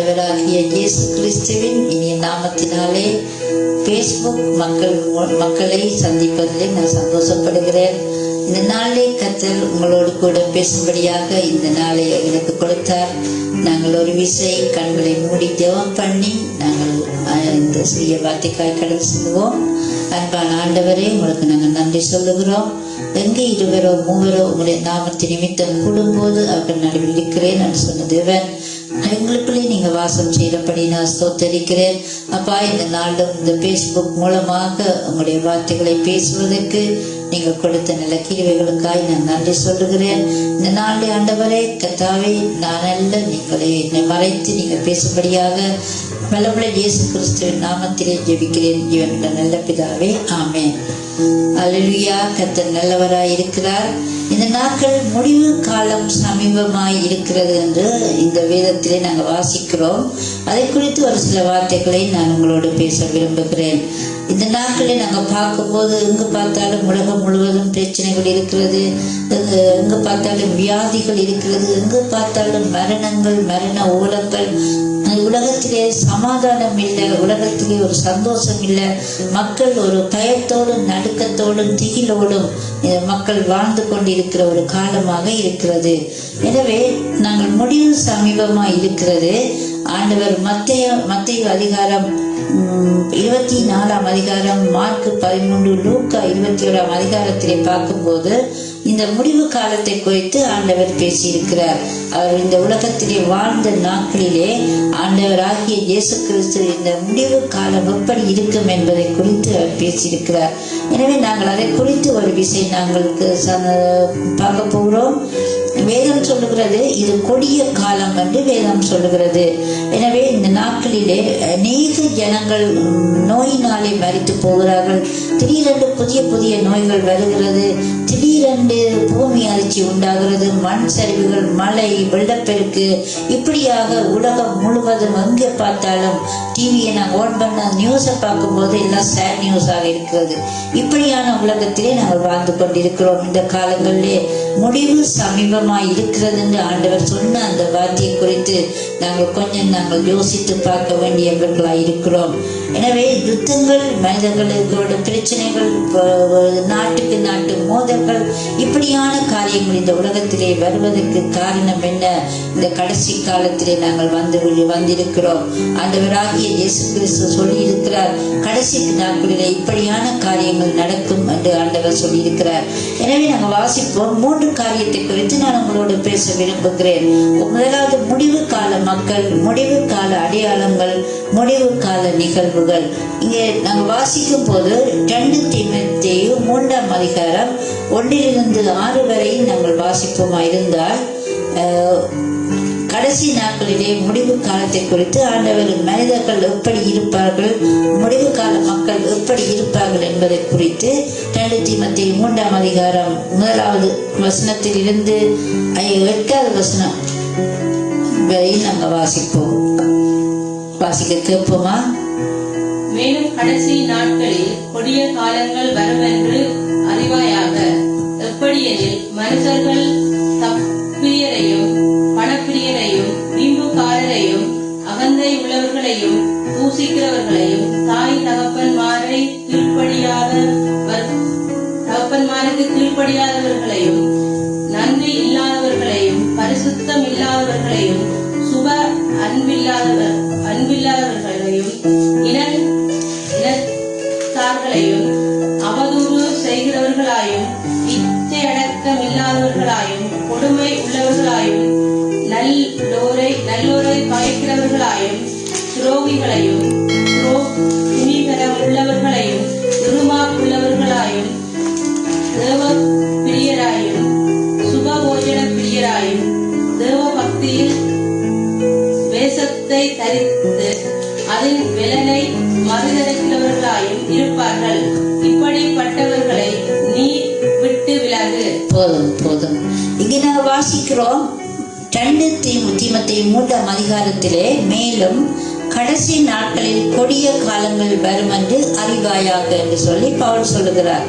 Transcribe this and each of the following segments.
ஆண்டவராகிய இயேசு கிறிஸ்துவின் இனிய நாமத்தினாலே பேஸ்புக் மக்களை சந்திப்பதிலே நான் சந்தோஷப்படுகிறேன். இந்த நாளை கர்த்தர் உங்களோடு கூட பேசும்படியாக இந்த நாளை எனக்கு கொடுத்தார். நாங்கள் ஒரு விசை கண்களை மூடி ஜெபம் பண்ணி நாங்கள் இந்த சிறிய வார்த்தைக்காய் கடந்து செல்வோம். அன்பான ஆண்டவரே, உங்களுக்கு நாங்கள் நன்றி சொல்லுகிறோம். எங்கே இருவரோ மூவரோ உங்களுடைய நாமத்தை நிமித்தம் கூடும்போது அவர்கள் நடுவில் இருக்கிறேன் என்று சொன்ன தேவன், எங்களுக்குள்ளே நீங்க வாசம் செய்தபடி நான் ஸ்தோத்தரிக்கிறேன். அப்பா, இந்த நாளும் இந்த பேஸ்புக் மூலமாக உங்களுடைய வார்த்தைகளை பேசுவதற்கு நீங்கள் கொடுத்த நல்ல கிருபைகளுக்காய் நான் நன்றி சொல்லுகிறேன். இந்த நாளை ஆண்டவரே கர்த்தாவே, நான் அல்ல நீங்களே என்னை மறைத்து நீங்கள் பேசும்படியாக வல்லமுள்ள இயேசு கிறிஸ்துவின் நாமத்திலே ஜெபிக்கிறேன் இவனுடைய நல்ல பிதாவே, ஆமென். அல்லேலூயா. கர்த்தர் நல்லவராய் இருக்கிறார். இந்த நாட்கள் முடிவு காலம் சமீபமாய் இருக்கிறது என்று இந்த வேதத்திலே நாங்கள் வாசிக்கிறோம். அதை குறித்து ஒரு சில வார்த்தைகளை நான் உங்களோடு பேச விரும்புகிறேன். இந்த நாட்களில் நாங்கள் பார்க்கும்போது எங்கு பார்த்தாலும் உலகம் முழுவதும் பிரச்சனைகள் இருக்கிறது, எங்கு பார்த்தாலும் வியாதிகள் இருக்கிறது, எங்கு பார்த்தாலும் மரணங்கள், மரண ஓலங்கள். உலகத்திலே சமாதானம் இல்லை, உலகத்திலே ஒரு சந்தோஷம் இல்லை. மக்கள் ஒரு பயத்தோடும் நடுக்கத்தோடும் திகிலோடும் மக்கள் வாழ்ந்து கொண்டிருக்கிற ஒரு காலமாக இருக்கிறது. எனவே நாங்கள் முடிவு சமீபமாக இருக்கிறது. ஆண்டவர் மத்தேயு அதிகாரம் 24 அதிகாரம், மார்க் 13, லூக்கா 21 அதிகாரத்திலே பார்க்கும்போது இந்த முடிவு காலத்தை குறித்து ஆண்டவர் பேசியிருக்கிறார். அவர் இந்த உலகத்திலே வாழ்ந்த நாட்களிலே ஆண்டவராகிய இயேசு கிறிஸ்து இந்த முடிவு காலம் எப்படி இருக்கும் என்பதை குறித்து அவர் பேசியிருக்கிறார். எனவே நாங்கள் அதை குறித்து ஒரு விஷயம் நாங்களுக்கு பார்க்க போகிறோம். வேதம் சொல்லுகிறது இது கொடிய காலம் என்று வேதம் சொல்லுகிறது. எனவே இந்த நாட்களிலே அநேக ஜனங்கள் நோயினாலே மரித்து போகிறார்கள். திடீரென்று புதிய புதிய நோய்கள் வருகிறது. திடீரென்று பூமி அதிர்ச்சி உண்டாகிறது. மண் சரிவுகள், மழை, வெள்ளப்பெருக்கு, இப்படியாக உலகம் முழுவதும் எங்கே பார்த்தாலும் டிவியை நாங்கள் ஓன் பண்ண நியூஸை பார்க்கும்போது எல்லாம் சேட் நியூஸாக இருக்கிறது. இப்படியான உலகத்திலே நாங்கள் வாழ்ந்து கொண்டிருக்கிறோம். இந்த காலங்களிலே முடிவு சமீபமாய் இருக்கிறது என்று ஆண்டவர் சொன்ன அந்த வார்த்தையை குறித்து நாங்கள் யோசித்து பார்க்க வேண்டியவர்களாய் இருக்கிறோம். எனவே யுத்தங்கள், மனிதர்களோட பிரச்சனைகள், நாட்டுக்கு நாட்டு மோதல்கள், இப்படியான காரியங்கள் இந்த உலகத்திலே வருவதற்கு காரணம் என்ன? இந்த கடைசி காலத்திலே நாங்கள் வந்திருக்கிறோம். ஆண்டவராகிய இயேசு கிறிஸ்து சொல்லி இருக்கிறார், கடைசி நாட்களிலே இப்படியான காரியங்கள் நடக்கும் என்று ஆண்டவர் சொல்லி இருக்கிறார். எனவே நாங்கள் வாசிப்போம். 3 காரியத்தை குறித்து நான் உங்களோடு பேச விரும்புகிறேன். முதலாவது, முடிவு கால மக்கள், முடிவு கால அடையாளங்கள், முடிவு கால நிகழ்வுகள். இங்கே நாங்கள் வாசிக்கும் போது 2 தீமோத்தேயு 3 அதிகாரம் 1 to 6 வரை நாங்கள் வாசிப்போமா இருந்தால், கடைசி நாட்களிலே முடிவு காலத்தை குறித்து ஆண்டவர் மனிதர்கள் எப்படி இருப்பார்கள், முடிவு கால மக்கள் எப்படி இருப்பார்கள் என்பதை குறித்து 2 தீமோத்தேயு 3 அதிகாரம் 1 வசனத்தில் இருந்து 8 வசனம் வரை நாங்கள் வாசிப்போம். வாசிக்க கேட்போமா? மேலும் கடைசி நாட்களில் கொடிய காலங்கள் வருமென்று அறிவாயாக. எப்படியெனில் மனுஷர்கள் தப்பியரையும் பணப்பிரியரையும் வீம்புக்காரரையும் அகந்தை உள்ளவர்களையும் தூசிக்கிறவர்களையும் தாய் தகப்பன்மாருக்கு கீழ்ப்படியாதவர்களையும் நன்றி இல்லாதவர்களையும் பரிசுத்தம் இல்லாதவர்களையும் சுப அன்பில்லாதவர்களையும் இனத்தார்களையும் அவதூறு செய்கிறவர்களாயும் இச்சையடக்கம் இல்லாதவர்களாயும் கொடுமை உள்ளவர்களாயும் நல்லோரை பயக்கிறவர்களாயும் துரோகிகளையும் துணிகரம் உள்ளவர்களையும் இருமாப்புள்ளவர்களாயும் தேவ பிரியராயும் சுபபோஜன பிரியராயும் தேவ பக்தியில் வேஷத்தை தரித்து அதன் விலனை மறுதளிக்கிறவர்களாயும் இருப்பார்கள். இப்படிப்பட்டவர்களை நீ விட்டு விலகு. போதும். இங்கே நாங்கள் வாசிக்கிறோம் 2 தீமோத்தேயு 3 அதிகாரத்திலே, மேலும் கடைசி நாட்களில் கொடிய காலங்கள் வரும் என்று அறிவாயாக என்று சொல்லி பவுல் சொல்லுகிறார்.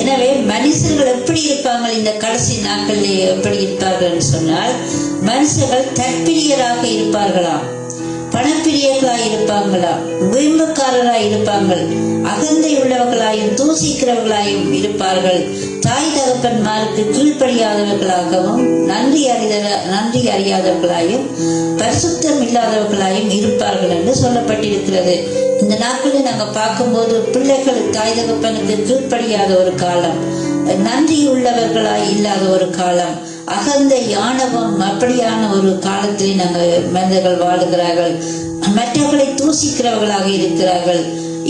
எனவே மனுஷர்கள் எப்படி இருப்பாங்க இந்த கடைசி நாட்களில் எப்படி இருப்பார்கள் என்று சொன்னால், மனுஷர்கள் தற்பிரியராக இருப்பார்களாம். பணப்பிரியர்களாய் இருப்பாங்களா, வீம்புக்காரராய் இருப்பார்கள், அகந்தை உள்ளவர்களாயும் தூசிக்கிறவர்களாயும் இருப்பார்கள், தாய் தகப்பன்மாருக்கு கீழ்ப்படியாதவர்களாகவும் நன்றி அறியாதவர்களாயும் பரிசுத்தம் இல்லாதவர்களாயும் இருப்பார்கள் என்று சொல்லப்பட்டிருக்கிறது. இந்த நாட்களில் நாங்கள் பார்க்கும்போது பிள்ளைகள் தாய் தகப்பனுக்கு கீழ்ப்படியாத ஒரு காலம், நன்றி உள்ளவர்களாய் இல்லாத ஒரு காலம், அகந்தை ஆணவம் அப்படியான ஒரு காலத்திலே நாங்கள் மனிதர்கள் வாழுகிறார்கள். மற்றவர்களை தூசிக்கிறவர்களாக இருக்கிறார்கள்.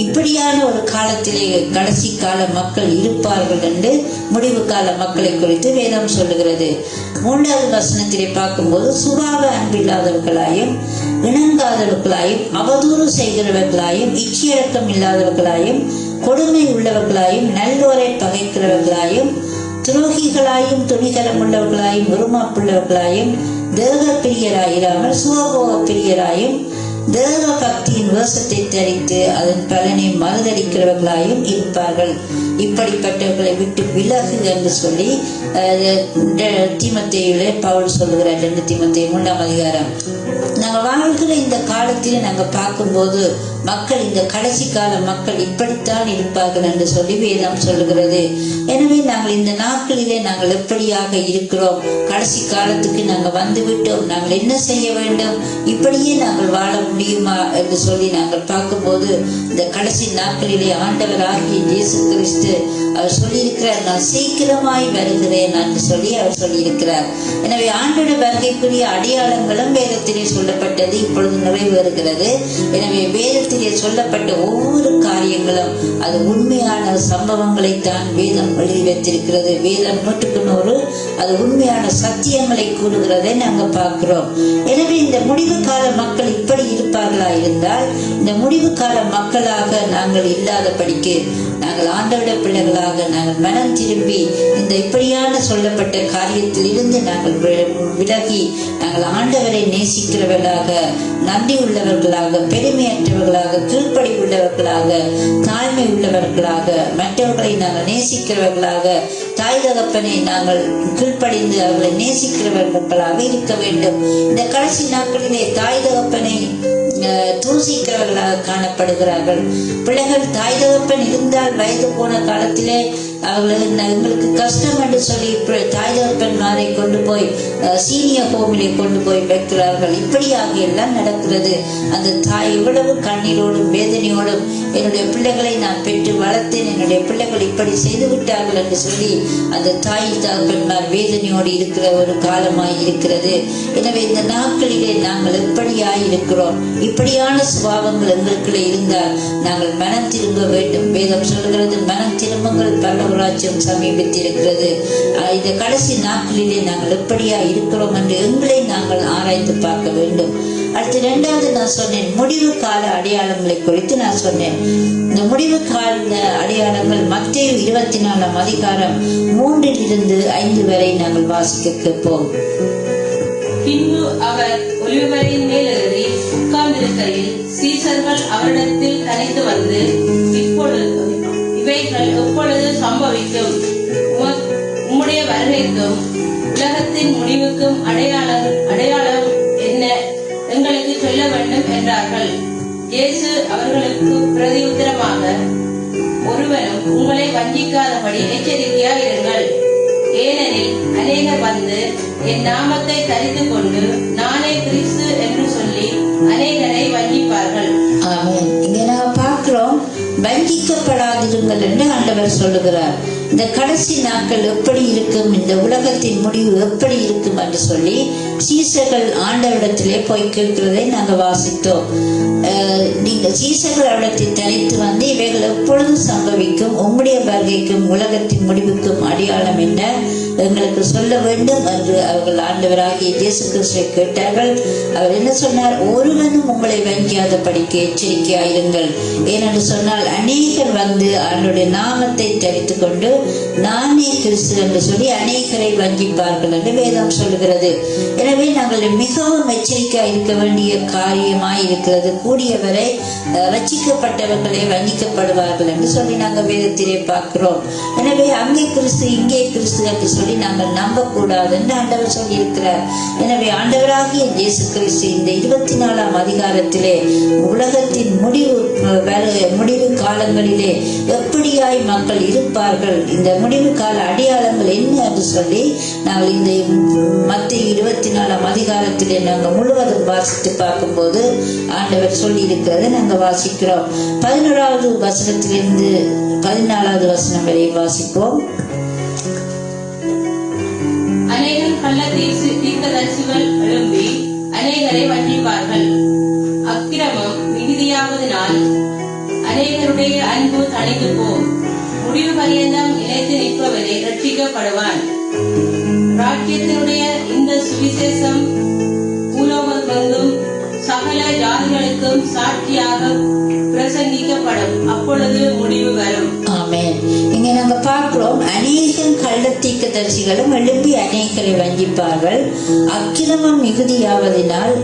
இப்படியான ஒரு காலத்திலே கடைசி கால மக்கள் இருப்பார்கள் என்று முடிவு கால மக்களை குறித்து வேதம் சொல்லுகிறது. 3வது வசனத்திலே பார்க்கும்போது சுபாவ அன்பில்லாதவர்களாயும் இணங்காதவர்களாயும் அவதூறு செய்கிறவர்களாயும் இச்சையடக்கம் இல்லாதவர்களாயும் கொடுமை உள்ளவர்களாயும் நல்லோரை பகைக்கிறவர்களாயும் துரோகிகளாயும் துணிகரம் உள்ளவர்களாயும் உருமாப்புள்ளவர்களாயும் தேக பிரியராயிராமல் சுகபோக பிரியராயும் தேவ பக்தியின் வேஷத்தை தரித்து அதன் பலனை மறுதளிக்கிறவர்களாயும் இருப்பார்கள். இப்படிப்பட்டவர்களை விட்டு விலகு என்று சொல்லி தீமோத்தேயுவிலே பவுல் சொல்லுகிறார். 2 தீமோத்தேயு 3ஆம் அதிகாரம். நாங்கள் வாழ்கிற இந்த காலத்தில் நாங்கள் பார்க்கும்போது மக்கள், இந்த கடைசி கால மக்கள் இப்படித்தான் இருப்பார்கள் என்று சொல்லி வேதம் சொல்லுகிறது. எனவே நாங்கள் இந்த நாட்களிலே நாங்கள் எப்படியாக இருக்கிறோம், கடைசி காலத்துக்கு நாங்கள் வந்துவிட்டோம், நாங்கள் என்ன செய்ய வேண்டும், இப்படியே நாங்கள் வாழ முடியுமா என்று சொல்லி நாங்கள் பார்க்கும்போது இந்த கடைசி நாட்களிலே ஆண்டவராகிய இயேசு கிறிஸ்து அவர் சொல்லியிருக்கிறார், நான் சீக்கிரமாய் வருகிறேன் என்று சொல்லி அவர் சொல்லியிருக்கிறார். எனவே ஆண்டோட வருகைக்குரிய அடையாளங்களும் வேதத்திலே சொல்லப்பட்டது இப்பொழுது நிறைவேறுகிறது. எனவே வேதத்திலே சொல்லப்பட்ட ஒவ்வொரு காரியங்களும் அது உண்மையான சம்பவங்களைத்தான் வேதம் எழுதி வைத்திருக்கிறது. வேதம் 100க்கு 100 அது உண்மையான சத்தியங்களை கூறுகிறதை நாங்கள் பார்க்கிறோம். எனவே இந்த முடிவு கால மக்கள் இப்படி இருப்பார்களா இருந்தால், இந்த முடிவு கால மக்களாக நாங்கள் இல்லாதபடிக்கு நாங்கள் ஆண்டவருடைய பிள்ளைகளாக நாங்கள் மனம் திரும்பி இந்த இப்படியான சொல்லப்பட்ட காரியத்தில் இருந்து நாங்கள் விலகி நாங்கள் ஆண்டவரை நேசிக்கிறவர்களாக, நன்றி உள்ளவர்களாக, பெருமையற்றவர்களாக, கீழ்ப்படி உள்ளவர்களாக, தாழ்மை உள்ளவர்களாக, மற்றவர்களை நாங்கள் நேசிக்கிறவர்களாக, தாய் தகப்பனை நாங்கள் கீழ்ப்படிந்து அவர்களை நேசிக்கிறவர்களாக இருக்க வேண்டும். இந்த கடைசி நாட்களிலே தாய் தகப்பனை தூசிக்கிறவர்களாக காணப்படுகிறார்கள். பிள்ளைகள் தாய் தகப்பன் இருந்தால் வயது போன காலத்திலே அவர்கள் எங்களுக்கு கஷ்டம் என்று சொல்லி தாய் தகப்பன்மாரை கொண்டு போய் சீனியர் ஹோமிலே கொண்டு போய் வைக்கிறார்கள். இப்படியாக எல்லாம் நடக்கிறது. அந்த தாய் எவ்வளவு கண்ணீரோடும் வேதனையோடும் என்னுடைய பிள்ளைகளை நான் பெற்று வளர்த்தேன், என்னுடைய பிள்ளைகள் இப்படி செய்து விட்டார்கள் என்று சொல்லி அந்த தாய் தகப்பன்மார் வேதனையோடு இருக்கிற ஒரு காலமாய் இருக்கிறது. எனவே இந்த நாட்களிலே நாங்கள் எப்படியாய் இருக்கிறோம், இப்படியான சுபாவங்கள் எங்களுக்குள்ளே இருந்தால் நாங்கள் மனம் திரும்ப வேண்டும். வேதம் சொல்கிறது, மனம் திரும்புங்கள் பரலோகராஜ்யம் சமீபித்திருக்கிறது. இந்த கடைசி நாட்களிலே நாங்கள் எப்படியா இருக்கிறோம் என்று எங்களை நாங்கள் ஆராய்ந்து பார்க்க வேண்டும். அடுத்து 2வது நான் சொன்னேன், முடிவு கால அடையாளங்களை குறித்து நான் சொன்னேன். இந்த முடிவு கால அடையாளங்கள் மத்தேயு 24ஆம் அதிகாரம் 3லிருந்து 5 வரை நாங்கள் வாசிக்க கேட்போம். பின்பு அவர் ஒலிவமலையின் மேல் ஏறி உட்கார்ந்திருக்கையில் சீசர்கள் அவரிடத்தில் தனித்து வந்து, இவைகள் எப்பொழுது சம்பவிக்கும்? உம்முடைய வருகைக்கும் உலகத்தின் முடிவுக்கும் அடையாளம் என்ன? எங்களுக்கு சொல்ல வேண்டும் என்றார்கள். இயேசு அவர்களுக்கு பிரதியுத்தரமாக, ஒருவனும் உங்களை வஞ்சிக்காதபடி எச்சரிக்கையாயிருங்கள். ஏனெனில் அநேகர் வந்து என் நாமத்தை தரித்து கொண்டு நானே கிறிஸ்து என்று சொல்லி அநேகரை வஞ்சிப்பார்கள். இங்க நான் பார்க்கிறோம், வஞ்சிக்கப்படாதிருங்கள் என்று ஆண்டவர் சொல்லுகிறார். இந்த கடைசி நாட்கள் எப்படி இருக்கும், இந்த உலகத்தின் முடிவு எப்படி இருக்கும் என்று சொல்லி சீசர்கள் ஆண்டவரிடத்திலே போய் கேட்கிறதை நாங்கள் வாசித்தோம். நீங்கள் சீசர்கள் அவரிடத்தில் தனித்து வந்து இவைகள் எப்பொழுது சம்பவிக்கும், உம்முடைய வருகைக்கும் உலகத்தின் முடிவுக்கும் அடையாளம் என்ன, எங்களுக்கு சொல்ல வேண்டும் என்று அவர்கள் ஆண்டவராகிய இயேசு கிறிஸ்துவை கேட்டார்கள். அவர் என்ன சொன்னார்? ஒருவனும் உங்களை வஞ்சியாதபடிக்கு எச்சரிக்கையாயிருங்கள். ஏனென்று சொன்னால் அநேகர் வந்து அவருடைய நாமத்தை தரித்து கொண்டு நானே கிறிஸ்து என்று சொல்லி அநேகரை வஞ்சிப்பார்கள் என்று வேதம் சொல்லுகிறது. எனவே நாங்கள் மிகவும் எச்சரிக்கையா இருக்க வேண்டிய காரியமாய் இருக்கிறது. கூடியவரை ரட்சிக்கப்பட்டவர்களே வஞ்சிக்கப்படுவார்கள் என்று சொல்லி நாங்கள் வேதத்திலே பார்க்கிறோம். எனவே அங்கே கிறிஸ்து இங்கே கிறிஸ்து என்று சொல்லி நாங்கள் நம்பக்கூடாது என்று ஆண்டவர் சொல்லி இருக்கிறார். எனவே ஆண்டவராகிய இயேசு கிறிஸ்து இந்த 24ஆம் அதிகாரத்திலே உலகத்தின் முடிவு காலங்களிலே எப்படியாய் மக்கள் இருப்பார்கள், இந்த முடிவு கால அடையாளங்கள் என்ன என்று சொல்லி நாங்கள் இந்த மத்திய 24ஆம் அதிகாரத்திலே நாங்கள் முழுவதும் வாசித்து பார்க்கும்போது ஆண்டவர் சொல்லி இருக்கிறது நாங்கள் வாசிக்கிறோம். 11வது வசனத்திலிருந்து 14வது வசனம் வரை வாசிப்போம். அநேகர் கள்ள தீர்க்கதரிசிகள் எழும்பி அநேகரை வஞ்சிப்பார்கள். அக்கிரமம் மிகுதியாவதனால் அநேகருடைய அன்பு தணிந்து போம். முடிவு பரியந்தம் நிலைத்து நிற்பவரை ரட்சிக்கப்படுவான். ராஜ்யத்தினுடைய இந்த சுவிசேஷம் பூலோகமெங்கும் சகல ஜாதிகளுக்கும் சாட்சியாக பிரசங்கிக்கப்படும். அப்பொழுது முடிவு வரும். ஆமென். இங்க நாங்க பார்க்கிறோம், அநேக கள்ளத்தீர்க்கதரிசிகளும் எழுப்பி அநேகரை வஞ்சிப்பார்கள். அக்கிரமம் மிகுதியாவதினால்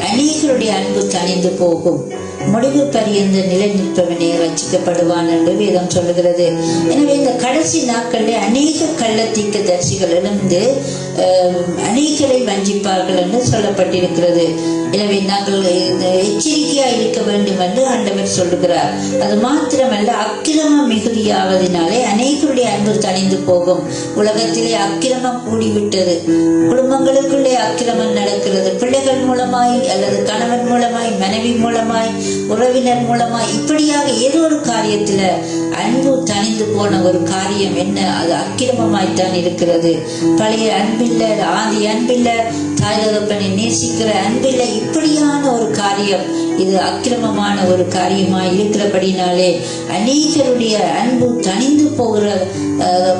அநேகருடைய அன்பு தணிந்து போகும். முடிவு பரியந்த நிலை நிற்பவனே ரட்சிக்கப்படுவான் என்று வேதம் சொல்லுகிறது. எனவே இந்த கடைசி நாட்களில் அநேக கள்ளத்தீர்க்கதரிசிகள் எழுந்து அநேகரை வஞ்சிப்பார்கள் என்று சொல்லப்பட்டிருக்கிறது. எனவே நாங்கள் எச்சரிக்கையாக இருக்க வேண்டும் என்று ஆண்டவர் சொல்லுகிறார். அது மாத்திரமல்ல, அக்கிரமம் மிகுதியாவதினாலே அநேகருடைய அன்பு தணிந்து போகும். உலகத்திலே அக்கிரமம் கூடிவிட்டது. குடும்பங்களுக்குள்ளே அக்கிரமம் நடக்கிறது. பிள்ளைகள் மூலமாய் அல்லது கணவன் மூலமாய், மனைவி மூலமாய், உறவினர் மூலமாய், இப்படியாக ஏதோ ஒரு காரியத்துல அன்பு தணிந்து போன ஒரு காரியம் என்ன? அது அக்கிரமமாய்த்தான் இருக்கிறது. பழைய அன்பில்ல, ஆதி அன்பில்ல, தாய் தகப்பனை நேசிக்கிற அன்பில்ல, இப்படியான ஒரு காரியம் இது அக்கிரமமான ஒரு காரியமாய் இருக்கிறபடினாலே அநேகருடைய அன்பு தணிந்து போகிற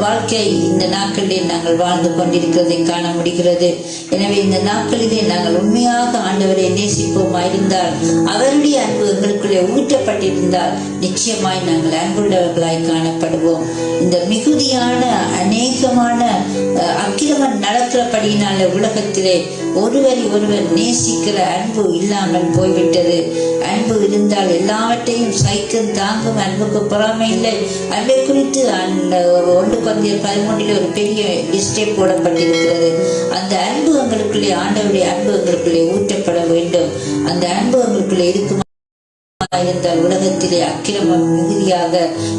வாழ்க்கை இந்த நாட்களிலே நாங்கள் வாழ்ந்து கொண்டிருக்கிறதை காண முடிகிறது. எனவே இந்த நாட்களிலே நாங்கள் உண்மையாக ஆண்டவரை நேசிப்போமா இருந்தால், அவருடைய அன்பு எங்களுக்குள்ளே ஊற்றப்பட்டிருந்தால் நிச்சயமாய் நாங்கள் அன்புள்ளவர்களாய் காணப்படுவோம். இந்த மிகுதியான அநேகமான அக்கிரமம் நடக்கிறபடினால உலகத்திலே ஒருவரை ஒருவர் நேசிக்கிற அன்பு இல்லாமல் போய்விட்டது. அன்பு இருந்தால் எல்லாவற்றையும் சைக்கும் தாங்கும். அன்புக்கு பொறாமை இல்லை. அன்பை குறித்து 1 கொரிந்தியர் 13 ஒரு பெரிய லிஸ்டே போடப்பட்டிருக்கிறது. அந்த அன்பு எங்களுக்குள்ளே, ஆண்டவருடைய அன்பு எங்களுக்குள்ளே ஊற்றப்பட வேண்டும். அந்த அன்பு எங்களுக்குள்ளே இருக்குமா இருந்தால் உலகத்திலே அக்கிரமம் மிகுதியாக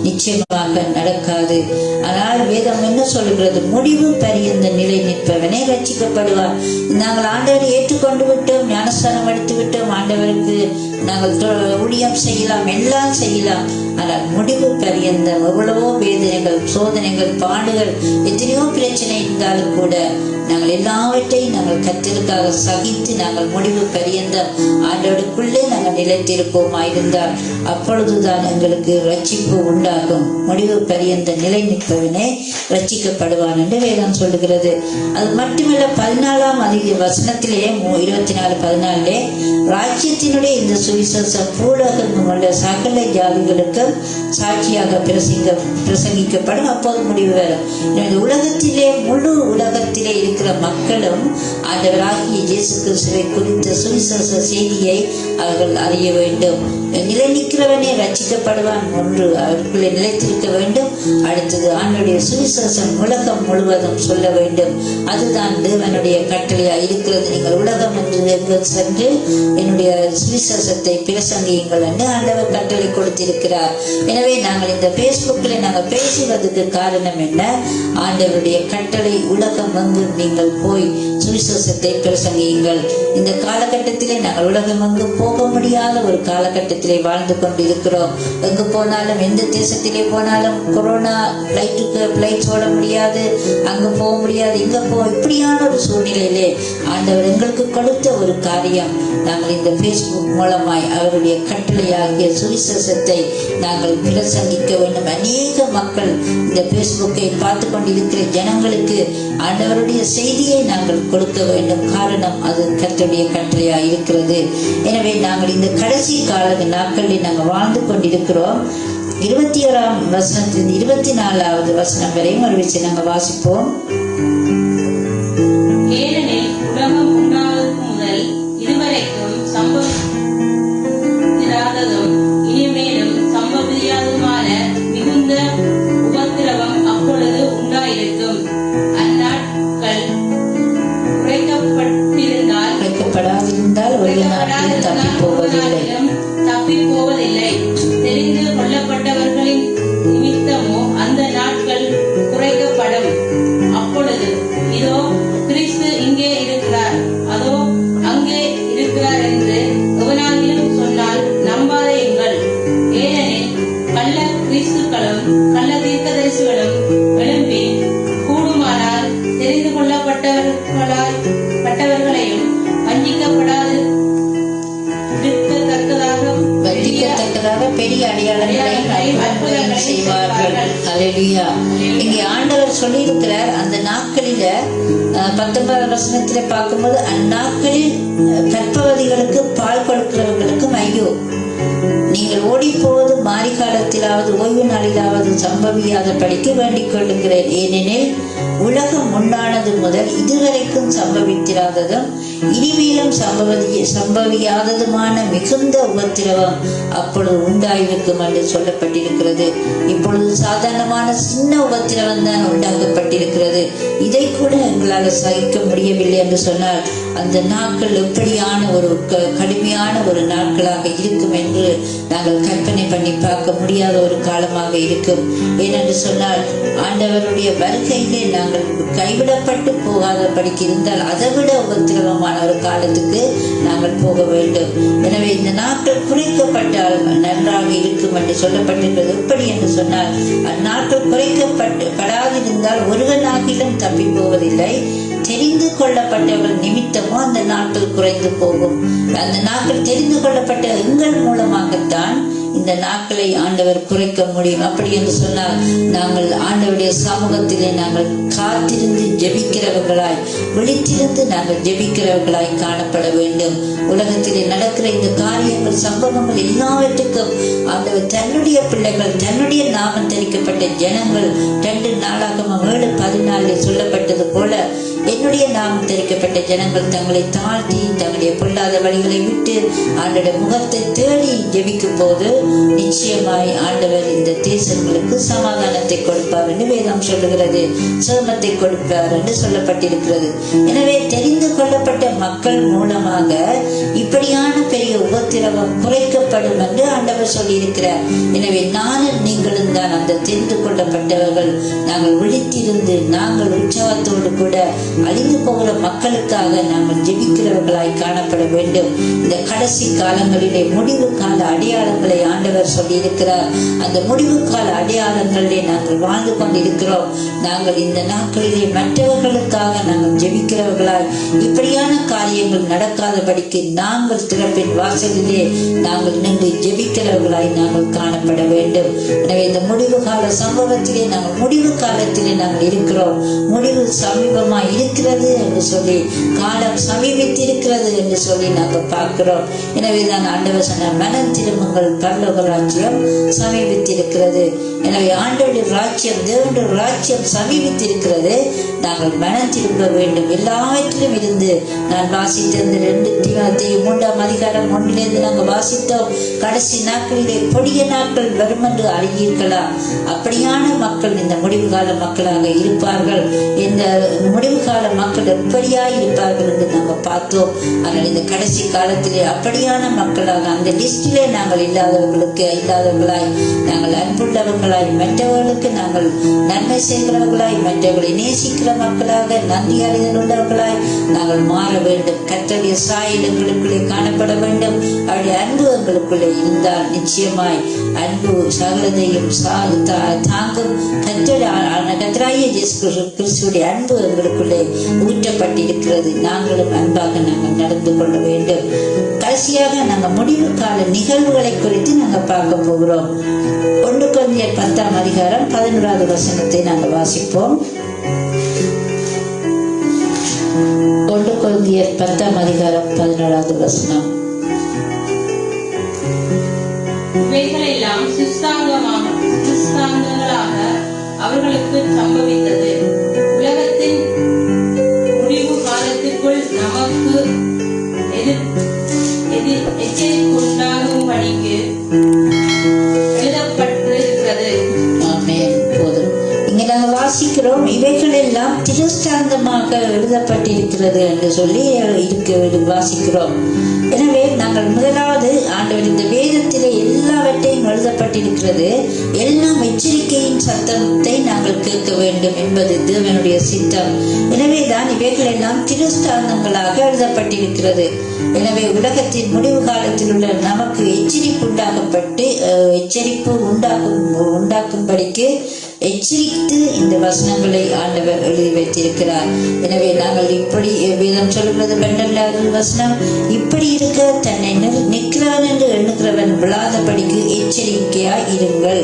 நிச்சயமாக நடக்காது. ஆனால் வேதம் என்ன சொல்லுகிறது? முடிவு பரியந்த நிலை நிற்பவனே ரட்சிக்கப்படுவார். நாங்கள் ஆண்டவரை ஏற்றுக்கொண்டு விட்டோம், ஞானஸ்தானம் எடுத்து விட்டோம், ஆண்டவருக்கு நாங்கள் ஊழியம் செய்யலாம், எல்லாம் செய்யலாம். ஆனால் முடிவு பரியந்த எவ்வளவோ வேதனைகள், சோதனைகள், பாடுகள், எத்தனையோ பிரச்சனை இருந்தாலும் கூட நாங்கள் எல்லாவற்றையும் நாங்கள் கர்த்தருக்காக சகித்து நாங்கள் முடிவு பரியந்த ஆண்டவருக்குள்ளே நாங்கள் நிலைத்திருப்போமா இருந்தால் அப்பொழுதுதான் எங்களுக்கு ரட்சிப்பு உண்டாகும். முடிவு பரியந்த நிலை நிற்பவனே ரட்சிக்கப்படுவான் என்று வேதம் சொல்லுகிறது. அது மட்டுமல்ல, 14ஆம் வசனத்திலே 24:14 ராஜ்யத்தினுடைய இந்த சுவிசேஷம் பூலோகெங்கும் உள்ள சகல ஜாதிகளுக்கும் சாட்சியாக பிரசங்கிக்கப்படும். அப்போது முடிவு வரும். உலகத்திலே, முழு உலகத்திலே இருக்கிற மக்களும் ஆண்டவராகிய இயேசு கிறிஸ்துவை குறித்த சுவிசேஷ செய்தியை அவர்கள் அறிய வேண்டும். நிலை நிற்கிறவனே ரட்சிக்கப்படுவான். ஒன்று, அவருக்குள்ளே நிலைத்திருக்க வேண்டும். அடுத்தது, ஆண்டுடைய சுவிசேஷம் உலகம் முழுவதும் சொல்ல வேண்டும். அதுதான் தேவனுடைய கட்டளையா இருக்கிறது. நீங்கள் உலகம் என்று சென்று என்னுடைய சுவிசேஷத்தை பிரசங்கியுங்கள் என்று ஆண்டவர் கட்டளை கொடுத்திருக்கிறார். எனவே நாங்கள் இந்த பேஸ்புக்கில் நாங்கள் பேசுவதற்கு காரணம் என்ன? ஆண்டவருடைய கட்டளை உலகம் எங்கும் நீங்கள் போய் சுவிசேஷத்தை பிரசங்கியுங்கள். இந்த காலகட்டத்திலே நாங்கள் உலகம் எங்கு போக முடியாத ஒரு காலகட்டத்திலே வாழ்ந்து கொண்டிருக்கிறோம். எங்கு போனாலும், எந்த தேசத்திலே போனாலும் கொரோனா, பிளைட் ஓட முடியாது, அங்கு போக முடியாது, இங்க இப்படியான ஒரு சூழ்நிலையிலே ஆண்டவர் எங்களுக்கு கொடுத்த ஒரு காரியம், நாங்கள் இந்த பேஸ்புக் மூலமாய் அவருடைய கட்டளையாகிய சுவிசேஷத்தை நாங்கள் பிரசங்கிக்க வேண்டும். அநேக மக்கள் இந்த பேஸ்புக்கை பார்த்து கொண்டிருக்கிற ஜனங்களுக்கு ஆண்டவருடைய செய்தியை நாங்கள் கொடுக்க வேண்டும். காரணம், அது கர்த்தருடைய கட்டளையாக இருக்கிறது. எனவே நாங்கள் இந்த கடைசி கால நாட்களில் நாங்கள் வாழ்ந்து கொண்டிருக்கிறோம். 21ஆம் வசனத்திலிருந்து 24வது வசனம் வரையும் ஒரு விஷயம் நாங்கள் வாசிப்போம். ஏனெனில் உலகம் உண்டாவதற்கு முதல் இதுவரைக்கும் சம்பவிராததும் இனிமேலும் சம்பவியாததுமான மிகுந்த உபத்திரவம் அப்பொழுது உண்டாயிருக்கும். கபடர்களும் கள்ள தீர்க்கதரிசிகளும் எழும்பி கூடுமானால் தெரிந்து கொள்ளப்பட்டவர்களையும் வஞ்சிக்கப்படாது வஞ்சிக்கத்தக்கதாக பெரிய அடையாளங்களையும் அற்புதங்களையும் செய்வார்கள். அல்லேலூயா. இங்கே ஆண்டவர் சொல்லியிருக்கிறார், அந்த நாட்களில 19வது வசனத்திலே பார்க்கும்போது, அந்நாட்களில் கர்ப்பவதிகளுக்கு பால் கொடுக்கிறவர்களுக்கும் ஐயோ, நீங்கள் ஓடி போவது மாறி காலத்திலாவது ஓய்வு நாளிலாவது சம்பவியாத படிக்க வேண்டிக் கொள்ளுகிறேன். ஏனெனில் உலகம் உண்டானது முதல் இதுவரைக்கும் சம்பவித்திராததும் இனிமேலும் சம்பவியாததுமான மிகுந்த உபத்திரவம் அப்பொழுது உண்டாயிருக்கும் என்று சொல்லப்பட்டிருக்கிறது. இப்பொழுது சாதாரணமான சின்ன உபத்திரவம் தான் உண்டாக்கப்பட்டிருக்கிறது. இதை கூட எங்களால் சகிக்க முடியவில்லை என்று சொன்னால், அந்த நாட்கள் எப்படியான ஒரு கடுமையான ஒரு நாட்களாக இருக்கும் என்று நாங்கள் கற்பனை பண்ணி பார்க்க முடியாத ஒரு காலமாக இருக்கும். ஏனென்று சொன்னால், ஆண்டவருடைய வருகையிலே நாங்கள் கைவிடப்பட்டு போகாதபடிக்கு இருந்தால் அதை விட உபத்திரவமான ஒரு காலத்துக்கு நாங்கள் போக வேண்டும். எனவே இந்த நாட்கள் குறைக்கப்பட்டால் நன்றாக இருக்கும் என்று சொல்லப்பட்டிருக்கிறது. எப்படி என்று சொன்னால், அந்நாட்கள் குறைக்கப்படாதிருந்தால் ஒருவனாகிலும் தப்பி போவதில்லை. தெரிந்து கொள்ளப்பட்டவர்கள் நிமித்தமோ அந்த நாட்கள் குறைந்து போகும். அந்த நாட்கள் தெரிந்து கொள்ளப்பட்ட எங்கள் மூலமாகத்தான் இந்த நாட்களை ஆண்டவர் குறைக்க முடியும். அப்படி என்று சொன்னால், நாங்கள் ஆண்டவருடைய சமூகத்திலே நாங்கள் காத்திருந்து ஜெபிக்கிறவர்களாய், விழித்திருந்து நாங்கள் ஜெபிக்கிறவர்களாய் காணப்பட வேண்டும். உலகத்திலே நடக்கிற இந்த காரியங்கள், சம்பவங்கள் எல்லாவற்றுக்கும் ஆண்டவர் தன்னுடைய பிள்ளைகள், தன்னுடைய நாமம் தரிக்கப்பட்ட ஜனங்கள் 2 நாளாகமம் 7:14 சொல்லப்பட்டது போல, என்னுடைய நாமம் தெரிவிக்கப்பட்ட ஜனங்கள் தங்களை தாழ்த்தி தங்களுடைய பொல்லாத வழிகளை விட்டு ஆண்டோட முகத்தை தேடி ஜெபிக்கும் போது நிச்சயமாய் ஆண்டவர் இந்த தேசங்களுக்கு சமாதானத்தை கொடுப்பார் என்று வேதம் சொல்லுகிறது. சேமத்தை கொடுப்பார் என்று சொல்லப்பட்டிருக்கிறது. எனவே தெரிந்து கொள்ளப்பட்ட மக்கள் மூலமாக இப்படியான பெரிய உபத்திரவம் குறைக்கப்படும் என்று ஆண்டவர் சொல்லியிருக்கிறார். எனவே நானும் நீங்களும் தான் அந்த தெரிந்து கொள்ளப்பட்டவர்கள். நாங்கள் விழித்திருந்து நாங்கள் உற்சவத்தோடு கூட அழிந்து போகிற மக்களுக்காக நாங்கள் ஜெபிக்கிறவர்களாய் காணப்பட வேண்டும். இந்த கடைசி காலங்களிலே முடிவு கால அடையாளங்களை ஆண்டவர் சொல்லியிருக்கிறார். அந்த முடிவு கால அடையாளங்களிலே நாங்கள் வாழ்ந்து கொண்டிருக்கிறோம். நாங்கள் இந்த நாட்களிலே மற்றவர்களுக்காக நாங்கள் ஜெபிக்கிறவர்களாய், இப்படியான காரியங்கள் நடக்காதபடிக்கு நாங்கள் திறப்பின் வாசலிலே நாங்கள் நின்று ஜெபிக்கிறவர்களாய் நாங்கள் காணப்பட வேண்டும். எனவே இந்த முடிவு கால சம்பவத்திலே நாங்கள் முடிவு காலத்திலே நாங்கள் இருக்கிறோம். முடிவு சமீபமாய் இருக்கிறது என்று சொல்லி, காலம் சமீபித்திருக்கிறது என்று சொல்லி நாங்கள் பார்க்கிறோம். எனவே தான் ஆண்டவர் சொன்னார், மனம் திரும்புங்கள், பரலோக ராஜ்யம் சமீபித்திருக்கிறது. எனவே ஆண்டவருடைய ராஜ்யம், தேவனுடைய ராஜ்யம் சமீபித்திருக்கிறது. நாங்கள் மனம் திரும்ப வேண்டும். எல்லாவற்றிலும் இருந்து நான் வாசித்த 2 தீமோத்தேயு 3ஆம் அதிகாரம் 1 நாங்கள் வாசித்தோம். கடைசி நாட்களிலே கொடிய நாட்கள் வரும் என்று அறியீர்களா? அப்படியான மக்கள் இந்த முடிவு கால மக்களாக இருப்பார்கள். இந்த முடிவு கால மக்கள் எப்படியாய் இருப்பார்கள் என்று நாங்கள் பார்த்தோம். ஆனால் இந்த கடைசி காலத்திலே அப்படியான மக்களாக அந்த லிஸ்டிலே நாங்கள் இல்லாதவர்களாய் நாங்கள் அன்புள்ளவர்களாய், மற்றவர்களுக்கு நாங்கள் நன்மை செய்கிறவர்களாய், மற்றவர்களை நேசிக்கிற மக்களாக, நன்றி அறிதல் உள்ளவர்களாய் நாங்கள் மாற வேண்டும். கர்த்தருடைய சாயல் எங்களுக்குள்ளே காணப்பட வேண்டும். அவருடைய அன்பு எங்களுக்குள்ளே இருந்தால் நிச்சயமாய் அன்பு சகலதையும் தாங்கும். கர்த்தராகிய இயேசு கிறிஸ்துவுடைய அன்பு எங்களுக்குள்ளே ஊற்றப்பட்டிருக்கிறது. நாங்களும் அன்பாக நாங்கள் நடந்து கொள்ள வேண்டும். கடைசியாக நாங்கள் முடிவு கால நிகழ்வுகளை குறித்து நாங்கள் பார்க்க போகிறோம். 1 கொரிந்தியர் 10ஆம் அதிகாரம் 11வது வசனத்தை நாங்கள் வாசிப்போம். 1 கொரிந்தியர் 10ஆம் அதிகாரம் 11வது வசனம். இவைகளெல்லாம் சிஸ்தாங்கங்களாக அவர்களுக்கு சம்பவித்தது. உலகத்தின் முடிவு காலத்திற்குள் நமக்கு எச்சரிப்புண்டாகும் படிக்கு எழுதப்பட்டிருக்கிறது. ஆமென். போதும். இங்க நாங்கள் வாசிக்கிறோம், இவைகள் எல்லாம் திருஷ்டாந்தமாக எழுதப்பட்டிருக்கிறது என்று சொல்லி வாசிக்கிறோம். எனவே நாங்கள் முதலாவது ஆண்டவர் இந்த வேதத்திலே எல்லாவற்றையும் எழுதப்பட்டிருக்கிறது. எல்லாம் எச்சரிக்கையின் சத்தத்தை நாங்கள் கேட்க வேண்டும் என்பது தேவனுடைய சித்தம். எனவே தான் இவைகள் எல்லாம் திருஷ்டாந்தங்களாக எழுதப்பட்டிருக்கிறது. எனவே உலகத்தின் முடிவு காலத்தில் உள்ள நமக்கு எச்சரிப்பு உண்டாக்க உண்டாக்கும்படிக்கு எச்சரித்து இந்த வசனங்களை ஆண்டவர் எழுதி வைத்திருக்கிறார். எனவே நாங்கள் இப்படி வேதம் சொல்கிறது 12வது வசனம், இப்படி இருக்க தன்னை நிற்கிறவன் என்று எண்ணுகிறவன் விழாதபடிக்கு எச்சரிக்கையாய் இருங்கள்.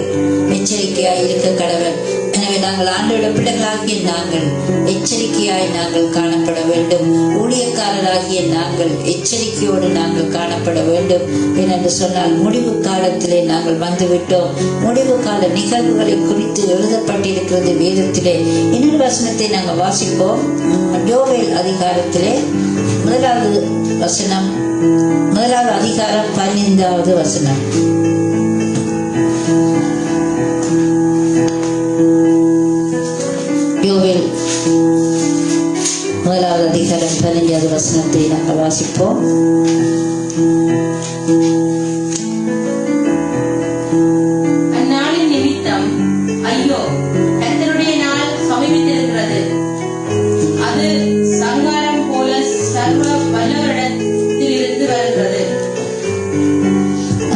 எச்சரிக்கையாய் இருக்க கடவன். எனவே நாங்கள் ஆண்டோட பிள்ளைகளாகிய நாங்கள் எச்சரிக்கையாய் நாங்கள் காணப்பட வேண்டும். ஊழியக்காரராகிய நாங்கள் எச்சரிக்கையோடு நாங்கள் காணப்பட வேண்டும். ஏனென்று சொன்னால் முடிவு காலத்திலே நாங்கள் வந்துவிட்டோம். முடிவு கால நிகழ்வுகளை குறித்து எழுதப்பட்டிருக்கிறது வேதத்திலே. இன்னொரு வசனத்தை நாங்கள் வாசிப்போம். யோவேல் அதிகாரத்திலே 1வது வசனம், 1வது அதிகாரம் 15வது வசனம். யோவேல் 1வது அதிகாரம் 15வது வசனத்தை நாங்கள் வாசிப்போம். அந்நாளின் நிமித்தம் ஐயோ, கர்த்தருடைய நாள் சமீபித்திருக்கிறது. அது சங்காரம் போல சர்வ வல்லவரிடத்திலிருந்து வருகிறது.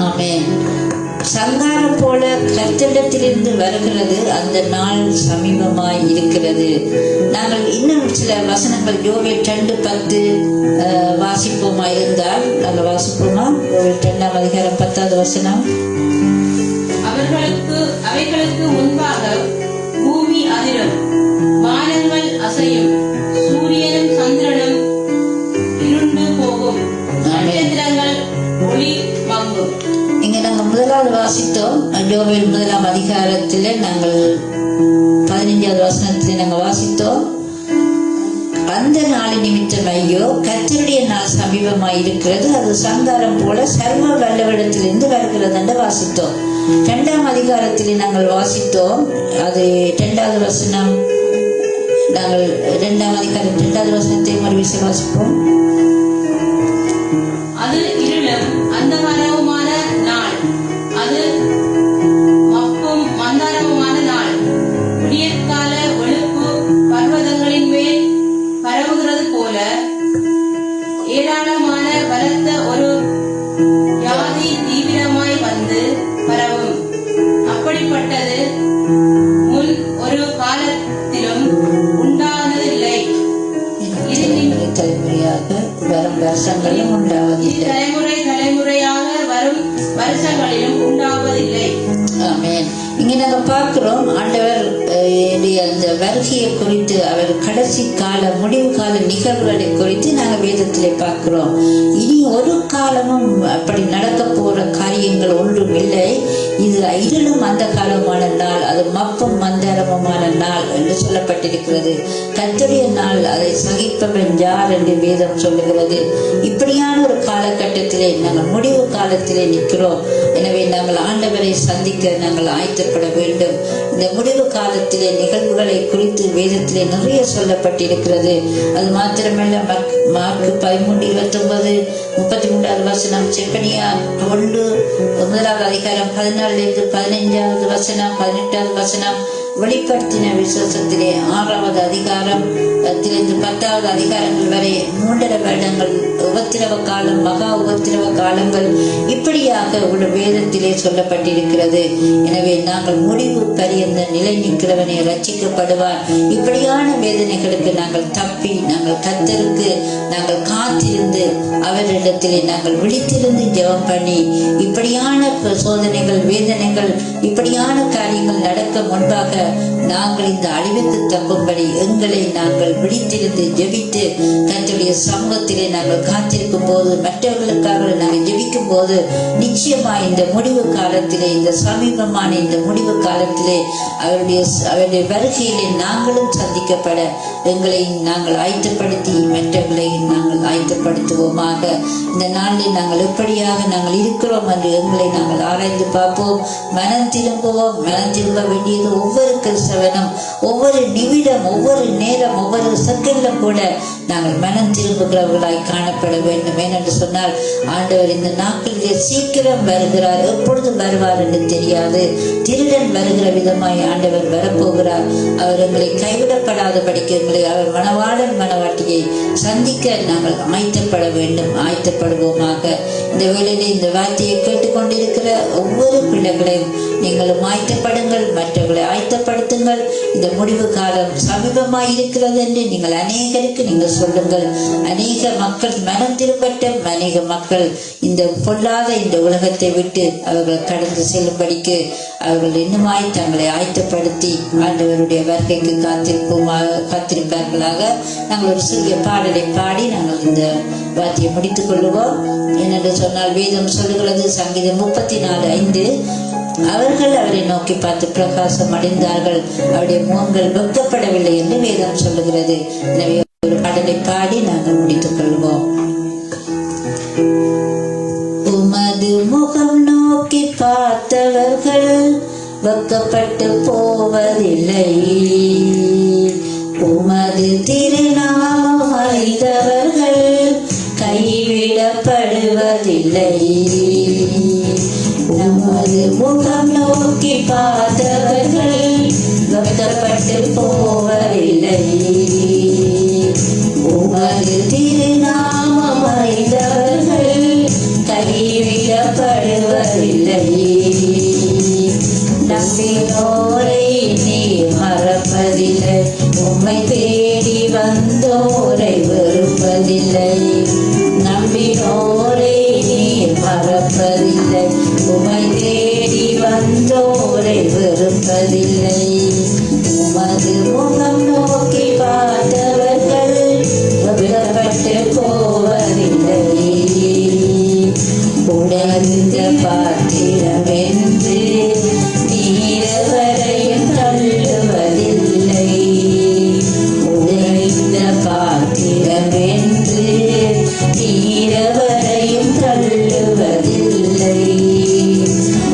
ஆமென். சங்காரம் போல கர்த்தரிடத்திலிருந்து வருகிறது. அந்த நாள் சமீபமாய் இருக்கிறது. நாங்கள் இன்னும் சில வசனங்கள் யோவேல் 2:10 வாசிப்போமா இருந்தால் நாங்கள் வாசிப்போமா? யோவேல் 2ஆம் அதிகாரம் 10வது வசனம். அவைகளுக்கு முன்பாக பூமி அதிரும், வானங்கள் அசையும், சூரியனும் சந்திரனும் இருண்டு போகும், நட்சத்திரங்கள் ஒளி மங்கும். இங்க நாங்கள் முதலாவது வாசித்தோம். யோவேல் 1ஆம் அதிகாரத்திலே நாங்கள் 15வது வசனத்திலே நாங்கள் வாசித்தோம். அந்த நாளின் நிமித்தம் ஐயோ, கர்த்தருடைய நாள் சமீபமாய் இருக்கிறது. அது சங்காரம் போல சர்வ வல்லவரிடத்திலிருந்து வருகிறது என்று வாசித்தோம். 2ஆம் அதிகாரத்திலே நாங்கள் வாசித்தோம். அது 2வது வசனம். நாங்கள் 2ஆம் அதிகாரம் 2வது வசனத்தை மறுபடியும் வாசிப்போம். அது இருளும் அந்தகாரமுமான நாள், அது மப்பும் மந்தாரமுமான நாள். விடியற்கால வெளுப்பு பர்வதங்களின் மேல் பரவுகிறது போல ஏராளமான பலத்த ஒரு வியாதி தீவிரமாய் வந்து பரவும். அப்படிப்பட்டது முன் ஒரு காலத்திலும் உண்டானதில்லை. தலைமுறையாக வரும் வருஷங்களிலும் உண்டாவதில்லை. தலைமுறையாக வரும் வருஷங்களிலும் உண்டாவதில்லை. ஆமென். இங்க நாங்க பார்க்கிறோம் ஆண்டவர் அந்த வருகையை குறித்து, அவர் கடைசி கால முடிவு கால நிகழ்வுகளை குறித்து நாங்கள் வேதத்திலே பார்க்கிறோம். இனி ஒரு காலமும் அப்படி நடக்க போற காரியங்கள் ஒன்றும் இல்லை. இது இருளும் அந்த காலமான நாள், அது மப்பும் மந்தாரமுமான நாள் என்று சொல்லப்பட்டிருக்கிறது. கர்த்தருடைய நாள், அதை சகிப்பவன் யார் என்று வேதம் சொல்லுகிறது. இப்படியான ஒரு காலகட்டத்திலே நாங்கள் முடிவு காலத்திலே நிற்கிறோம். எனவே நாங்கள் ஆண்டவரை சந்திக்க நாங்கள் ஆயத்தப்பட வேண்டும். இந்த முடிவு காலத்திலே நிகழ்வுகளை குறித்து வேதத்திலே நிறைய சொல்லப்பட்டிருக்கிறது. அது மாத்திரமல்ல, மார்க்கு 13:29, 33வது வசனம், செப்பனியா 1 அதிகாரம் 14 15வது வசனம், 18வது வசனம், வெளிப்படுத்தின விசுவாசத்திலே 6வது அதிகாரம் 10வது அதிகாரங்கள் வரை 3.5 வருடங்கள் உபத்திரவ காலம், மகா உபத்திரவ காலங்கள் இப்படியாக உள்ள வேதத்திலே சொல்லப்பட்டிருக்கிறது. எனவே நாங்கள் முடிவு பரியந்த நிலை நிற்கிறவனை ரட்சிக்கப்படுவார். இப்படியான வேதனைகளுக்கு நாங்கள் தப்பி நாங்கள் கர்த்தருக்கு நாங்கள் காத்திருந்து அவரிடத்திலே நாங்கள் விழித்திருந்து ஜெபம் பண்ணி இப்படியான சோதனைகள், வேதனைகள், இப்படியான காரியங்கள் நடக்க முன்பாக நாங்கள் இந்த அழிவுக்கு தப்பும்படி எங்களை நாங்கள் விழித்திருந்து ஜெபித்து கர்த்தருடைய சமூகத்திலே நாங்கள் காத்திருக்கும் போது, மற்றவர்களுக்காக நாங்கள் ஜெபிக்கும் போது, நிச்சயமா இந்த முடிவு காலத்திலே, இந்த சமீபமான இந்த முடிவு காலத்திலே அவருடைய வருகையிலே நாங்களும் சந்திக்கப்பட எங்களை நாங்கள் ஆயத்தப்படுத்தி மற்றவர்களை நாங்கள் ஆயத்தப்படுத்துவோமாக. இந்த நாளில் நாங்கள் எப்படியாக நாங்கள் இருக்கிறோம் என்று எங்களை நாங்கள் ஆராய்ந்து பார்ப்போம். மனம் திரும்புவோம். மனம் திரும்ப வேண்டியது ஒவ்வொரு கிறிஸ்தவனும் ஒவ்வொரு நிமிடம், ஒவ்வொரு நேரம், ஒவ்வொரு செகண்ட்லும் கூட நாங்கள் மனம் திரும்புகிறவர்களாய் காணப்பட காணப்பட வேண்டும். ஏனென்று சொன்னால் ஆண்டவர் இந்த நாட்களிலே சீக்கிரம் வருகிறார். எப்பொழுது வருவார் என்று தெரியாது. திருடன் வருகிற விதமாய் ஆண்டவர் வரப்போகிறார். அவர் எங்களை கைவிடப்படாதபடிக்கு எங்களை அவர் மணவாளன் மணவாட்டியை சந்திக்க நாங்கள் ஆயத்தப்பட வேண்டும். ஆயத்தப்படுவோமாக. இந்த வேளையிலே இந்த வார்த்தையை கேட்டுக்கொண்டிருக்கிற ஒவ்வொரு பிள்ளைகளையும் நீங்களும் ஆயத்தப்படுங்கள், மற்றவர்களை ஆயத்தப்படுத்துங்கள். இந்த முடிவு காலம் சமீபமாய் இருக்கிறது என்று நீங்கள் அநேகருக்கு நீங்கள் சொல்லுங்கள். அநேக மக்கள் மனம் திரும்பட்டும். அநேக மக்கள் இந்த பொல்லாத இந்த உலகத்தை விட்டு அவர்கள் கடந்து செல்லும்படிக்கு அவர்கள் இன்னுமாய் தங்களை ஆயத்தப்படுத்தி ஆண்டவருடைய வருகைக்கு காத்திருப்பார்களாக. நாங்கள் ஒரு சிறிய பாடலை பாடி நாங்கள் இந்த வார்த்தையை முடித்துக் கொள்ளுவோம். என்னென்று சொன்னால் வேதம் சொல்லுகிறது, சங்கீதம் 34:5, அவர்கள் அவரை நோக்கி பார்த்து பிரகாசம் அடைந்தார்கள், அவருடைய முகங்கள் வெட்கப்படவில்லை என்று வேதம் சொல்லுகிறது. எனவே ஒரு பாடலை பாடி நாங்கள் முடித்துக் கொள்வோம். உமது முகம் நோக்கி பார்த்தவர்கள் வெட்கப்பட்டு போவதில்லை, உமது திருநாமம் அறிந்தவர்கள் கைவிடப்படுவதில்லை. உமது முகம் நோக்கி பார்த்தவர்கள் வெட்கப்பட்டு போவதில்லை, உமது திருநாமம் அறிந்தவர்கள் கைவிடப்படுவதில்லை. நம்பினோரை நீ மறப்பதில்லை, உம்மை தேடி வந்தோரை வெறுப்பதில்லை. நம்பினோரை நீ மறப்பதில்லை, உம்மை தேடி வந்தோரை வெறுப்பதில்லை. உமது முகம் நோக்கி பார்த்தவர்கள் வெட்கப்பட்டு போவதில்லை. உடைந்த பாத்திரம் என்று நீரவரையும் தள்ளுவதில்லை, உடைந்த பாத்திரம் என்று நீரவரையும் தள்ளுவதில்லை.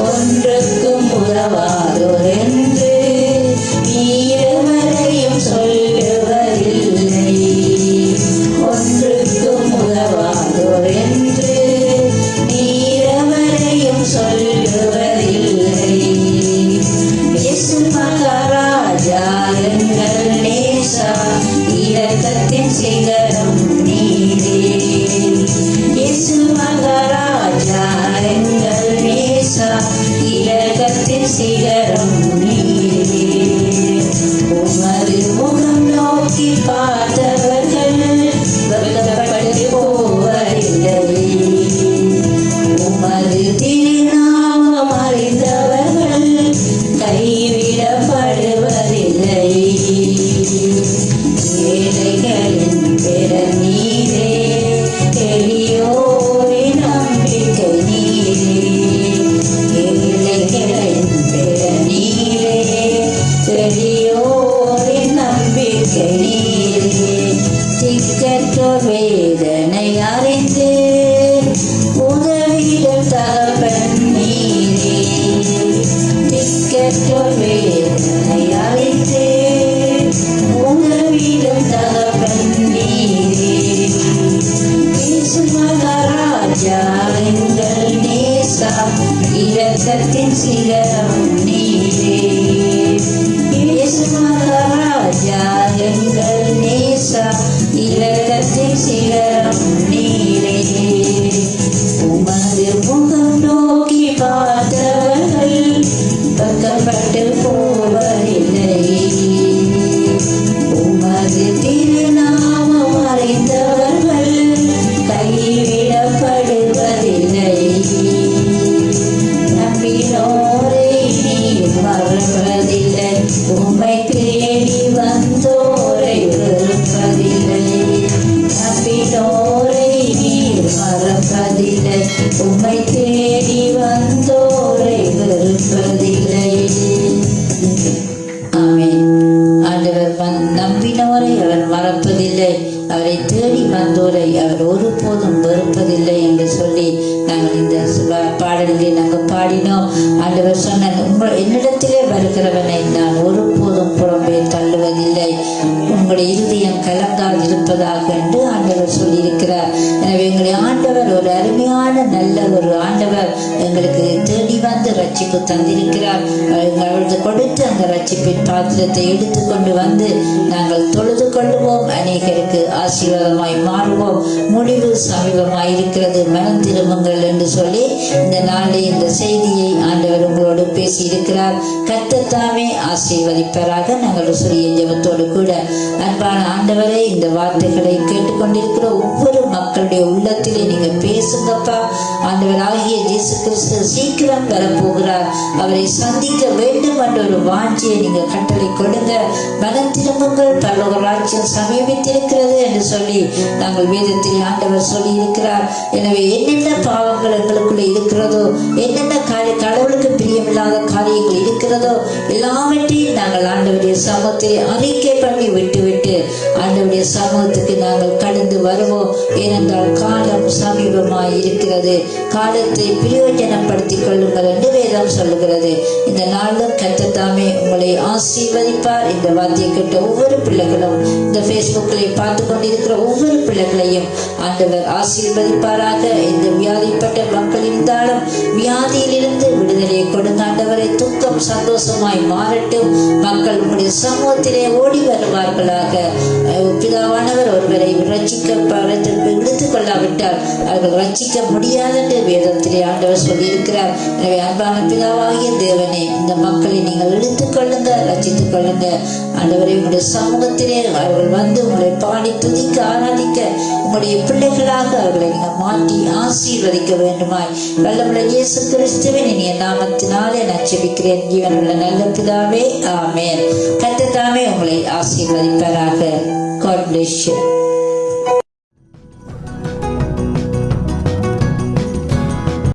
ஒன்றுக்கும் உதவாதோர் என்று நீரவரையும் சொல்லுவதில்லை, ஒன்றுக்கும் உதவாதோர் என்று நீரவரையும் சொல்லுவதில்லை. இயேசு மகாராஜா எங்கள் நேசா, இரக்கத்தின் சிகரம் நீரே. இயேசு மகாராஜா எங்கள் நேசா, இரக்கத்தின் சிகரம் நீரே. உமது முகம் நோக்கி பார்த்தவர்கள் வெட்கப்பட்டு போவதில்லை, உமது திருநாமம் அறிந்தவர்கள் கைவிடப்படுவதில்லை. ஏழைகளின் பெறன் நீரே, எளியோரின் நம்பிக்கை நீரே. ஏழைகளின் பெறன் நீரே, எளியோரின் நம்பிக்கை நீரே. திக்கற்றோர் வேதனை அறிந்து உதவிடும் தகப்பன் நீரே. திக்கற்றோர் வேதனை அறிந்து உதவிடும் தகப்பன் நீரே. இயேசு மகாராஜா எங்கள் நேசா, இரக்கத்தின் சிகரம் நீரே. இயேசு மகாராஜா எங்கள் நேசா, இரக்கத்தின் சிகரம் நீரே. உமது முகம் நோக்கி பார்த்தவர்கள் வெட்கப்பட்டு போவதில்லை, உமது திருநாமம் அறிந்தவர்கள் கைவிடப்படுவதில்லை. நம்பினோரை நீ மறப்பதில்லை, உம்மை தேடி வந்தோரை வெறுப்பதில்லை. நம்பினோரை நீ மறப்பதில்லை, உம்மை தேடி வந்தோரை வெறுப்பதில்லை. ஆமென். ஆண்டவர் நம்பினோரை அவர் மறப்பதில்லை, அவரை தேடி வந்தோரை அவர் ஒருபோதும் வெறுப்பதில்லை என்று சொல்லி நாங்கள் இந்த பாடலிலே நாங்கள் பாடினோம். ஆண்டவர் சொன்னார், என்னிடத்திலே வருகிறவனை நான் ஒருபோதும் புறம்பே தள்ளுவதில்லை, உங்களுடைய இருதயம் கலங்காது இருப்பதாக என்று ஆண்டவர் சொல்லியிருக்கிறார். எனவே எங்களுக்கு தேடி வந்து ரட்சிப்பு தந்திருக்கிறார். அவருக்கு கொடுத்து அந்த ரட்சிப்பின் பாத்திரத்தை எடுத்துக்கொண்டு வந்து நாங்கள் தொழுது கொள்ளுவோம். அநேகருக்கு ஆசீர்வாதமாய் மாறுவோம். முடிவு சமீபமாய் இருக்கிறது, மனம் திரும்புங்கள் என்று சொல்லி இந்த நாளில் இந்த செய்தியை ஆண்டவர் உங்களோடு பேசி இருக்கிறார். கர்த்தர் தாமே ஆசீர்வதிப்பராக. நாங்கள் சிறிய ஜெபத்தோடு கூட அன்பான ஆண்டவரே, இந்த வார்த்தைகளை கேட்டுக்கொண்டிருக்கிற ஒவ்வொரு மக்களுடைய உள்ளத்திலே நீங்க பேசுங்கப்பா. ஆண்டவராகிய இயேசு கிறிஸ்து சீக்கிரம் வரப்போகிறார். அவரை சந்திக்க வேண்டும் என்ற ஒரு வாஞ்சியை நீங்க கட்டளை கொடுங்க. மனம் திரும்புங்கள், பரலோக ராஜ்யம் சமீபித்திருக்கிறது என்று சொல்லி நாங்கள் வேதத்தில் ஆண்டவர் சொல்லி இருக்கிறார். எனவே என்னென்ன பாவங்கள் எங்களுக்குள்ள இருக்கிறதோ, என்னென்ன கடவுளுக்கு பிரியமில்லாத காரியங்கள் இருக்கிறதோ எல்லாவற்றையும் நாங்கள் ஆண்டவருடைய சமூகத்தை அறிக்கை பண்ணி விட்டு ஆண்டவருடைய சமூகத்துக்கு நாங்கள் கடந்து வருவோம். ஏனென்றால் காலம் சமீபமாய் இருக்கிறது. காலத்தை பிரயோஜனப்படுத்திக் கொள்ளுங்கள் என்று வேதம் சொல்லுகிறது. இந்த நாளும் கர்த்தர் தாமே உங்களை ஆசீர்வதிப்பார். இந்த வார்த்தையை கேட்ட ஒவ்வொரு பிள்ளைகளும், இந்த Facebookல பார்த்து கொண்டிருக்கிற ஒவ்வொரு பிள்ளைகளையும் ஆண்டவர் ஆசீர்வதிப்பாராக. இந்த வியாதிப்பட்ட மக்கள் இருந்தாலும் வியாதியிலிருந்து விடுதலையை கொடுங்க ஆண்டவரை. துக்கம் சந்தோஷமாய் மாறட்டும். மக்கள் உங்களுடைய சமூகத்திலே ஓடி வருவார்களாக. பிதாவானவர் ஒருவரை எடுத்துக் கொள்ளாவிட்டால் அவர்கள் ரட்சிக்க முடியாது என்று வேதத்திலே ஆண்டவர் சொல்லியிருக்கிறார். எனவே அன்பான பிதாவாகிய தேவனே, இந்த மக்களை நீங்கள் எடுத்துக் கொள்ளுங்க, ரட்சித்துக் கொள்ளுங்க ஆண்டவரை. உங்களுடைய சமூகத்திலே அவர்கள் வந்து உங்களை பாடி துதிக்க ஆராதிக்க உங்களுடைய பிள்ளைகளாக அவர்களை நீங்கள் மாற்றி ஆசீர்வதிக்க வேண்டுமாய் வல்லமுள்ள இயேசு கிறிஸ்துவின் இனிய நாமத்தினாலே நான் ஜெபிக்கிறேன். ஜீவனுள்ள நல்ல பிதாவே, ஆமென். கர்த்தர் தாமே உங்களை ஆசீர்வதிப்பாராக. God bless you.